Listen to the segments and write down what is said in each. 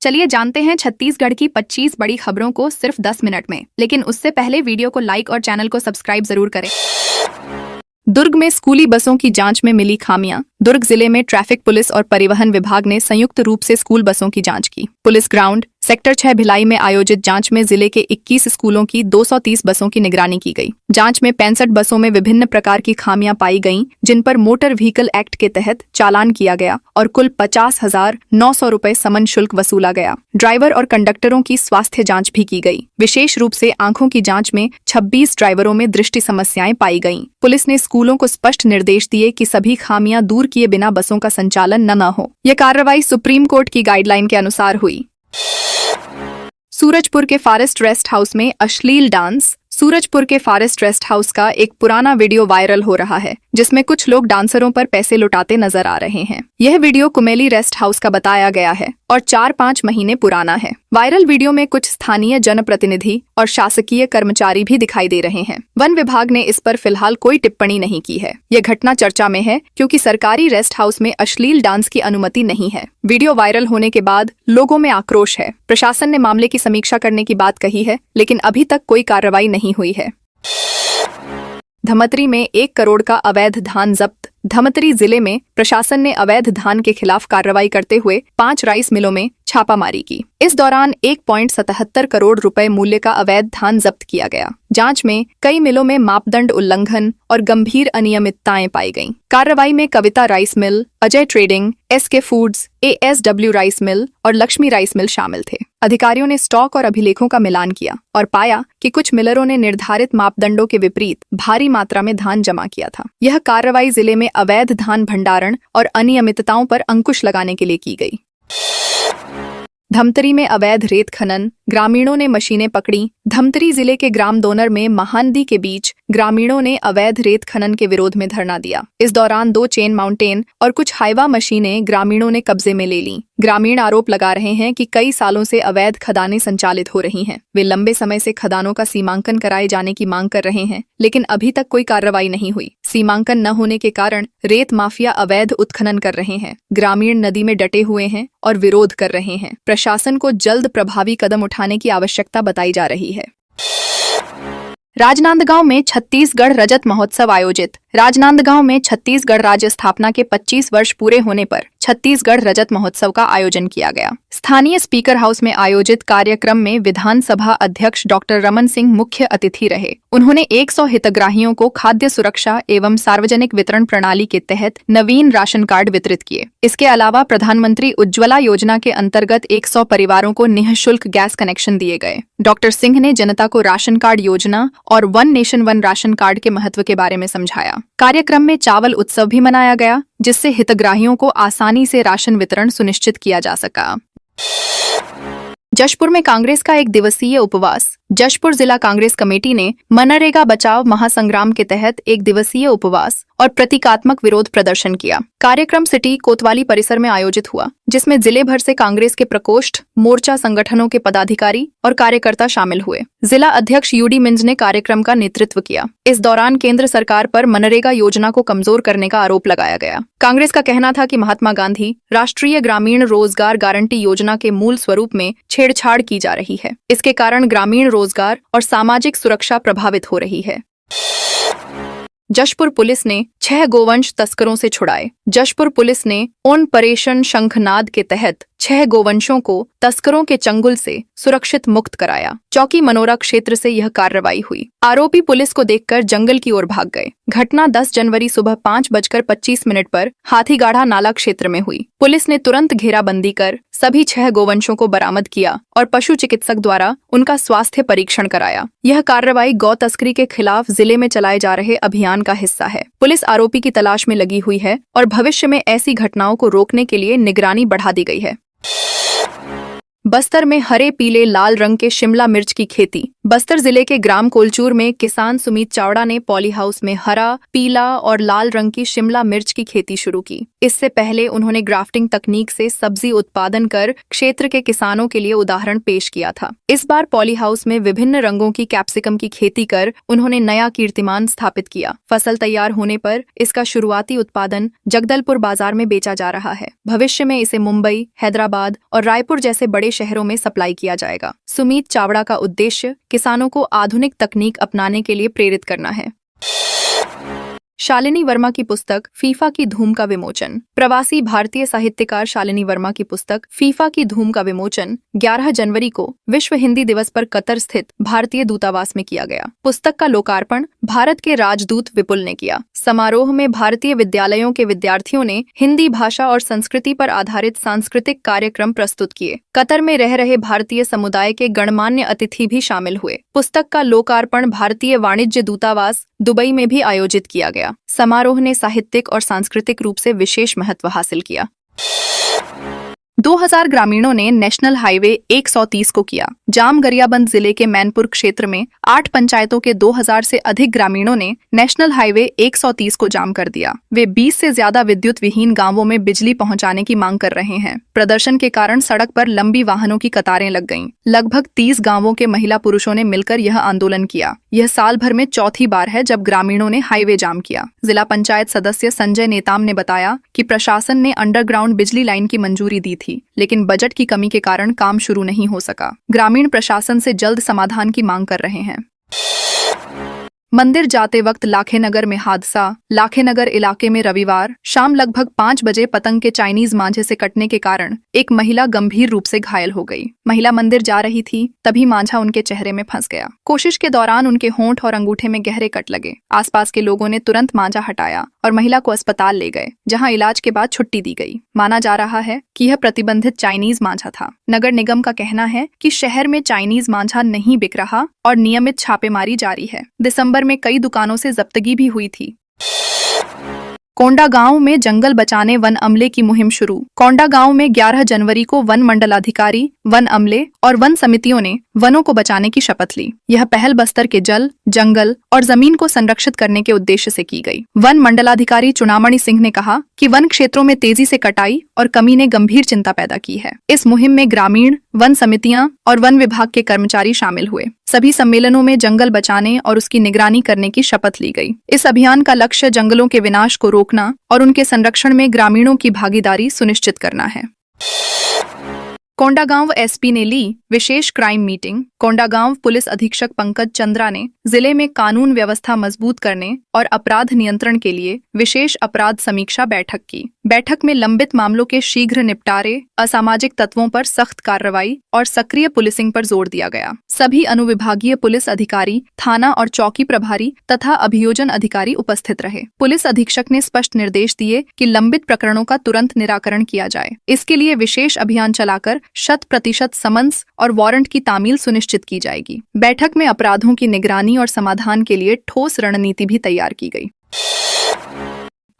चलिए जानते हैं छत्तीसगढ़ की 25 बड़ी खबरों को सिर्फ 10 मिनट में, लेकिन उससे पहले वीडियो को लाइक और चैनल को सब्सक्राइब जरूर करें। दुर्ग में स्कूली बसों की जांच में मिली खामियां। दुर्ग जिले में ट्रैफिक पुलिस और परिवहन विभाग ने संयुक्त रूप से स्कूल बसों की जांच की। पुलिस ग्राउंड सेक्टर 6 भिलाई में आयोजित जांच में जिले के 21 स्कूलों की 230 बसों की निगरानी की गई। जांच में 65 बसों में विभिन्न प्रकार की खामियां पाई गईं, जिन पर मोटर व्हीकल एक्ट के तहत चालान किया गया और कुल 50,900 रुपए समन शुल्क वसूला गया। ड्राइवर और कंडक्टरों की स्वास्थ्य जांच भी की गई। विशेष रूप से आंखों की जांच में 26 ड्राइवरों में दृष्टि समस्याएं पाई गईं। पुलिस ने स्कूलों को स्पष्ट निर्देश दिए कि सभी खामियां दूर किए बिना बसों का संचालन न हो। यह कार्रवाई सुप्रीम कोर्ट की गाइडलाइन के अनुसार हुई। सूरजपुर के फॉरेस्ट रेस्ट हाउस में अश्लील डांस। सूरजपुर के फॉरेस्ट रेस्ट हाउस का एक पुराना वीडियो वायरल हो रहा है, जिसमें कुछ लोग डांसरों पर पैसे लुटाते नजर आ रहे हैं। यह वीडियो कुमेली रेस्ट हाउस का बताया गया है और 4-5 महीने पुराना है। वायरल वीडियो में कुछ स्थानीय जनप्रतिनिधि और शासकीय कर्मचारी भी दिखाई दे रहे हैं। वन विभाग ने इस पर फिलहाल कोई टिप्पणी नहीं की है। यह घटना चर्चा में है क्योंकि सरकारी रेस्ट हाउस में अश्लील डांस की अनुमति नहीं है। वीडियो वायरल होने के बाद लोगों में आक्रोश है। प्रशासन ने मामले की समीक्षा करने की बात कही है, लेकिन अभी तक कोई कार्रवाई नहीं हुई है। धमतरी में 1 करोड़ का अवैध धान जब्त। धमतरी जिले में प्रशासन ने अवैध धान के खिलाफ कार्रवाई करते हुए 5 राइस मिलों में छापामारी की। इस दौरान 1.77 करोड़ रुपए मूल्य का अवैध धान जब्त किया गया। जांच में कई मिलों में मापदंड उल्लंघन और गंभीर अनियमितताएं पाई गईं। कार्रवाई में Kavita rice mill, Ajay trading, SK foods, ASW rice mill और लक्ष्मी राइस मिल शामिल थे। अधिकारियों ने स्टॉक और अभिलेखों का मिलान किया और पाया कि कुछ मिलरों ने निर्धारित मापदंडों के विपरीत भारी मात्रा में धान जमा किया था। यह कार्रवाई जिले में अवैध धान भंडारण और अनियमितताओं पर अंकुश लगाने के लिए की गई। धमतरी में अवैध रेत खनन। ग्रामीणों ने मशीनें पकड़ी। धमतरी जिले के ग्राम दोनर में महानदी के बीच ग्रामीणों ने अवैध रेत खनन के विरोध में धरना दिया। इस दौरान 2 चेन माउंटेन और कुछ हाइवा मशीनें ग्रामीणों ने कब्जे में ले लीं। ग्रामीण आरोप लगा रहे हैं कि कई सालों से अवैध खदानें संचालित हो रही हैं। वे लंबे समय से खदानों का सीमांकन कराए जाने की मांग कर रहे हैं, लेकिन अभी तक कोई कार्रवाई नहीं हुई। सीमांकन न होने के कारण रेत माफिया अवैध उत्खनन कर रहे हैं। ग्रामीण नदी में डटे हुए हैं और विरोध कर रहे हैं। प्रशासन को जल्द प्रभावी कदम उठाने की आवश्यकता बताई जा रही है। राजनांदगांव में छत्तीसगढ़ रजत महोत्सव आयोजित। राजनांदगांव में छत्तीसगढ़ राज्य स्थापना के 25 वर्ष पूरे होने पर छत्तीसगढ़ रजत महोत्सव का आयोजन किया गया। स्थानीय स्पीकर हाउस में आयोजित कार्यक्रम में विधानसभा अध्यक्ष डॉक्टर रमन सिंह मुख्य अतिथि रहे। उन्होंने 100 हितग्राहियों को खाद्य सुरक्षा एवं सार्वजनिक वितरण प्रणाली के तहत नवीन राशन कार्ड वितरित किए। इसके अलावा प्रधानमंत्री उज्ज्वला योजना के अंतर्गत 100 परिवारों को निःशुल्क गैस कनेक्शन दिए गए। डॉक्टर सिंह ने जनता को राशन कार्ड योजना और 1 नेशन 1 राशन कार्ड के महत्व के बारे में समझाया। कार्यक्रम में चावल उत्सव भी मनाया गया, जिससे हितग्राहियों को आसानी से राशन वितरण सुनिश्चित किया जा सका। जशपुर में कांग्रेस का 1 दिवसीय उपवास। जशपुर जिला कांग्रेस कमेटी ने मनरेगा बचाव महासंग्राम के तहत 1 दिवसीय उपवास और प्रतीकात्मक विरोध प्रदर्शन किया। कार्यक्रम सिटी कोतवाली परिसर में आयोजित हुआ, जिसमें जिले भर से कांग्रेस के प्रकोष्ठ, मोर्चा संगठनों के पदाधिकारी और कार्यकर्ता शामिल हुए। जिला अध्यक्ष UD मिंज ने कार्यक्रम का नेतृत्व किया। इस दौरान केंद्र सरकार पर मनरेगा योजना को कमजोर करने का आरोप लगाया गया। कांग्रेस का कहना था कि महात्मा गांधी राष्ट्रीय ग्रामीण रोजगार गारंटी योजना के मूल स्वरूप में छेड़छाड़ की जा रही है। इसके कारण ग्रामीण रोजगार और सामाजिक सुरक्षा प्रभावित हो रही है। जशपुर पुलिस ने 6 गोवंश तस्करों से छुड़ाए। जशपुर पुलिस ने ऑपरेशन शंखनाद के तहत 6 गोवंशों को तस्करों के चंगुल से सुरक्षित मुक्त कराया। चौकी मनोरा क्षेत्र से यह कार्रवाई हुई। आरोपी पुलिस को देखकर जंगल की ओर भाग गए। घटना 10 जनवरी सुबह 5:25 पर हाथीगाढ़ा नाला क्षेत्र में हुई। पुलिस ने तुरंत घेराबंदी कर सभी 6 गोवंशों को बरामद किया और पशु चिकित्सक द्वारा उनका स्वास्थ्य परीक्षण कराया। यह कार्रवाई गौ तस्करी के खिलाफ जिले में चलाए जा रहे अभियान का हिस्सा है। पुलिस आरोपी की तलाश में लगी हुई है और भविष्य में ऐसी घटनाओं को रोकने के लिए निगरानी बढ़ा दी गई है। बस्तर में हरे पीले लाल रंग के शिमला मिर्च की खेती। बस्तर जिले के ग्राम कोलचूर में किसान सुमित चावड़ा ने पॉली हाउस में हरा, पीला और लाल रंग की शिमला मिर्च की खेती शुरू की। इससे पहले उन्होंने ग्राफ्टिंग तकनीक से सब्जी उत्पादन कर क्षेत्र के किसानों के लिए उदाहरण पेश किया था। इस बार पॉली हाउस में विभिन्न रंगों की कैप्सिकम की खेती कर उन्होंने नया कीर्तिमान स्थापित किया। फसल तैयार होने पर इसका शुरुआती उत्पादन जगदलपुर बाजार में बेचा जा रहा है। भविष्य में इसे मुंबई, हैदराबाद और रायपुर जैसे बड़े शहरों में सप्लाई किया जाएगा। सुमित चावड़ा का उद्देश्य किसानों को आधुनिक तकनीक अपनाने के लिए प्रेरित करना है। शालिनी वर्मा की पुस्तक फीफा की धूम का विमोचन। प्रवासी भारतीय साहित्यकार शालिनी वर्मा की पुस्तक फीफा की धूम का विमोचन 11 जनवरी को विश्व हिंदी दिवस पर कतर स्थित भारतीय दूतावास में किया गया। पुस्तक का लोकार्पण भारत के राजदूत विपुल ने किया। समारोह में भारतीय विद्यालयों के विद्यार्थियों ने हिंदी भाषा और संस्कृति पर आधारित सांस्कृतिक कार्यक्रम प्रस्तुत किए। कतर में रह रहे भारतीय समुदाय के गणमान्य अतिथि भी शामिल हुए। पुस्तक का लोकार्पण भारतीय वाणिज्य दूतावास दुबई में भी आयोजित किया गया। समारोह ने साहित्यिक और सांस्कृतिक रूप से विशेष महत्व हासिल किया। 2000 ग्रामीणों ने नेशनल हाईवे 130 को किया। जाम गरियाबंद जिले के मैनपुर क्षेत्र में 8 पंचायतों के 2000 से अधिक ग्रामीणों ने नेशनल हाईवे 130 को जाम कर दिया। वे 20 से ज्यादा विद्युत विहीन गांवों में बिजली पहुंचाने की मांग कर रहे हैं। प्रदर्शन के कारण सड़क पर लंबी वाहनों की कतारें लग गईं। लगभग 30 गांवों के महिला पुरुषों ने मिलकर यह आंदोलन किया। यह साल भर में चौथी बार है जब ग्रामीणों ने हाईवे जाम किया। जिला पंचायत सदस्य संजय नेताम ने बताया कि प्रशासन ने अंडरग्राउंड बिजली लाइन की मंजूरी दी थी, लेकिन बजट की कमी के कारण काम शुरू नहीं हो सका। ग्रामीण प्रशासन से जल्द समाधान की मांग कर रहे हैं। मंदिर जाते वक्त लाखेनगर में हादसा। लाखेनगर इलाके में रविवार शाम लगभग 5 बजे पतंग के चाइनीज मांझे से कटने के कारण एक महिला गंभीर रूप से घायल हो गई। महिला मंदिर जा रही थी, तभी मांझा उनके चेहरे में फंस गया। कोशिश के दौरान उनके होंठ और अंगूठे में गहरे कट लगे। आसपास के लोगों ने तुरंत मांझा हटाया और महिला को अस्पताल ले गए, जहां इलाज के बाद छुट्टी दी गई। माना जा रहा है कि यह प्रतिबंधित चाइनीज मांझा था। नगर निगम का कहना है कि शहर में चाइनीज मांझा नहीं बिक रहा और नियमित छापेमारी जारी है। दिसंबर में कई दुकानों से जब्तगी भी हुई थी। कोंडागांव में जंगल बचाने वन अमले की मुहिम शुरू। कोंडागांव में 11 जनवरी को वन मंडलाधिकारी, वन अमले और वन समितियों ने वनों को बचाने की शपथ ली। यह पहल बस्तर के जल, जंगल और जमीन को संरक्षित करने के उद्देश्य से की गई। वन मंडलाधिकारी चुनामणि सिंह ने कहा कि वन क्षेत्रों में तेजी से कटाई और कमी ने गंभीर चिंता पैदा की है। इस मुहिम में ग्रामीण, वन समितियां और वन विभाग के कर्मचारी शामिल हुए। सभी सम्मेलनों में जंगल बचाने और उसकी निगरानी करने की शपथ ली गई। इस अभियान का लक्ष्य जंगलों के विनाश को रोकना और उनके संरक्षण में ग्रामीणों की भागीदारी सुनिश्चित करना है। कोंडागांव एसपी ने ली विशेष क्राइम मीटिंग। कोंडागांव पुलिस अधीक्षक पंकज चंद्रा ने जिले में कानून व्यवस्था मजबूत करने और अपराध नियंत्रण के लिए विशेष अपराध समीक्षा बैठक की। बैठक में लंबित मामलों के शीघ्र निपटारे, असामाजिक तत्वों पर सख्त कार्रवाई और सक्रिय पुलिसिंग पर जोर दिया गया। सभी अनुविभागीय पुलिस अधिकारी, थाना और चौकी प्रभारी तथा अभियोजन अधिकारी उपस्थित रहे। पुलिस अधीक्षक ने स्पष्ट निर्देश दिए कि लंबित प्रकरणों का तुरंत निराकरण किया जाए। इसके लिए विशेष अभियान चलाकर 100% समन्स और वारंट की तामील सुनिश्चित की जाएगी। बैठक में अपराधों की निगरानी और समाधान के लिए ठोस रणनीति भी तैयार की गई।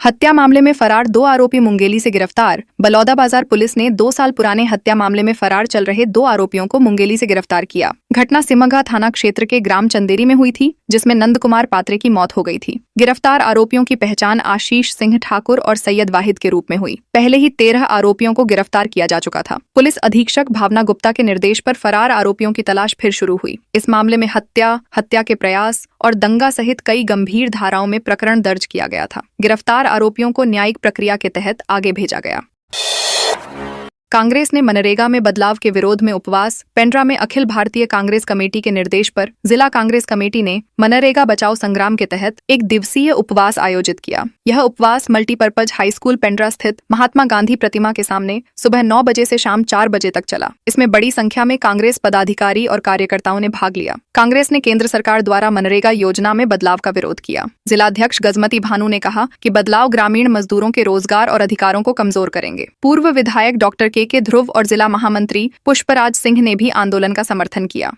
हत्या मामले में फरार 2 आरोपी मुंगेली से गिरफ्तार। बलौदाबाजार पुलिस ने 2 साल पुराने हत्या मामले में फरार चल रहे 2 आरोपियों को मुंगेली से गिरफ्तार किया। घटना सिमगा थाना क्षेत्र के ग्राम चंदेरी में हुई थी, जिसमें नंद कुमार पात्रे की मौत हो गई थी। गिरफ्तार आरोपियों की पहचान आशीष सिंह ठाकुर और सैयद वाहिद के रूप में हुई। पहले ही 13 आरोपियों को गिरफ्तार किया जा चुका था। पुलिस अधीक्षक भावना गुप्ता के निर्देश पर फरार आरोपियों की तलाश फिर शुरू हुई। इस मामले में हत्या, हत्या के प्रयास और दंगा सहित कई गंभीर धाराओं में प्रकरण दर्ज किया गया था। गिरफ्तार आरोपियों को न्यायिक प्रक्रिया के तहत आगे भेजा गया। कांग्रेस ने मनरेगा में बदलाव के विरोध में उपवास। पेंड्रा में अखिल भारतीय कांग्रेस कमेटी के निर्देश पर जिला कांग्रेस कमेटी ने मनरेगा बचाओ संग्राम के तहत एक दिवसीय उपवास आयोजित किया। यह उपवास मल्टीपर्पज हाई स्कूल पेंड्रा स्थित महात्मा गांधी प्रतिमा के सामने सुबह 9 बजे से शाम 4 बजे तक चला। इसमें बड़ी संख्या में कांग्रेस पदाधिकारी और कार्यकर्ताओं ने भाग लिया। कांग्रेस ने केंद्र सरकार द्वारा मनरेगा योजना में बदलाव का विरोध किया। जिलाध्यक्ष गजमती भानु ने कहा कि बदलाव ग्रामीण मजदूरों के रोजगार और अधिकारों को कमजोर करेंगे। पूर्व विधायक डॉक्टर के ध्रुव और जिला महामंत्री पुष्पराज सिंह ने भी आंदोलन का समर्थन किया।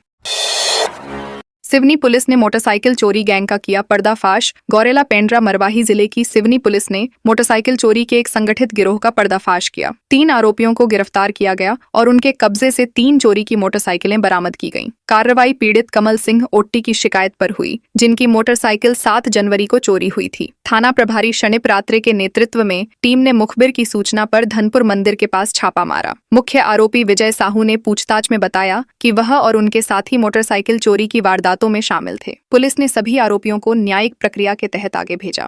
सिवनी पुलिस ने मोटरसाइकिल चोरी गैंग का किया पर्दाफाश। गौरेला पेंड्रा मरवाही जिले की सिवनी पुलिस ने मोटरसाइकिल चोरी के एक संगठित गिरोह का पर्दाफाश किया। 3 आरोपियों को गिरफ्तार किया गया और उनके कब्जे से 3 चोरी की मोटरसाइकिलें बरामद की गईं। कार्रवाई पीड़ित कमल सिंह ओट्टी की शिकायत पर हुई, जिनकी मोटरसाइकिल 7 जनवरी को चोरी हुई थी। थाना प्रभारी शनिप रात्रे के नेतृत्व में टीम ने मुखबिर की सूचना पर धनपुर मंदिर के पास छापा मारा। मुख्य आरोपी विजय साहू ने पूछताछ में बताया कि वह और उनके साथी मोटरसाइकिल चोरी की वारदातों में शामिल थे। पुलिस ने सभी आरोपियों को न्यायिक प्रक्रिया के तहत आगे भेजा।